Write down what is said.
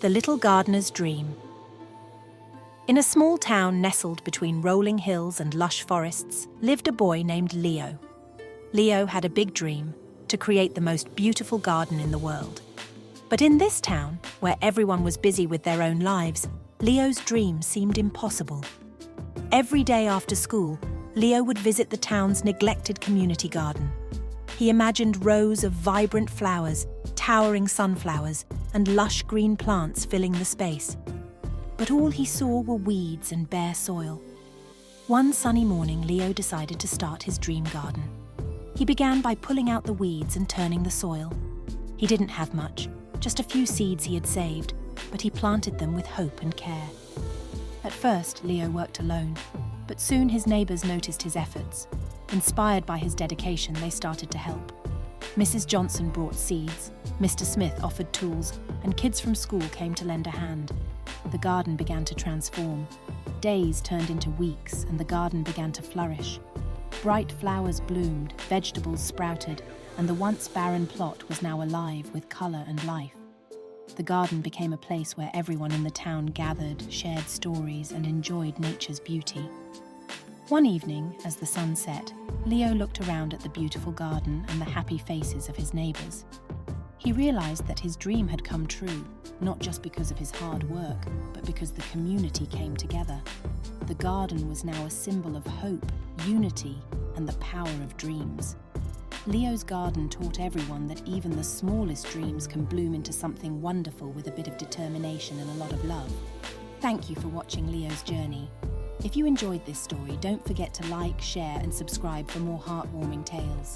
The Little Gardener's Dream. In a small town nestled between rolling hills and lush forests lived a boy named Leo. Leo had a big dream: to create the most beautiful garden in the world. But in this town, where everyone was busy with their own lives, Leo's dream seemed impossible. Every day after school, Leo would visit the town's neglected community garden. He imagined rows of vibrant flowers, towering sunflowers, and lush green plants filling the space. But all he saw were weeds and bare soil. One sunny morning, Leo decided to start his dream garden. He began by pulling out the weeds and turning the soil. He didn't have much, just a few seeds he had saved, but he planted them with hope and care. At first, Leo worked alone, but soon his neighbours noticed his efforts. Inspired by his dedication, they started to help. Mrs. Johnson brought seeds, Mr. Smith offered tools, and kids from school came to lend a hand. The garden began to transform. Days turned into weeks, and the garden began to flourish. Bright flowers bloomed, vegetables sprouted, and the once barren plot was now alive with colour and life. The garden became a place where everyone in the town gathered, shared stories, and enjoyed nature's beauty. One evening, as the sun set, Leo looked around at the beautiful garden and the happy faces of his neighbours. He realised that his dream had come true, not just because of his hard work, but because the community came together. The garden was now a symbol of hope, unity, and the power of dreams. Leo's garden taught everyone that even the smallest dreams can bloom into something wonderful with a bit of determination and a lot of love. Thank you for watching Leo's journey. If you enjoyed this story, don't forget to like, share, and subscribe for more heartwarming tales.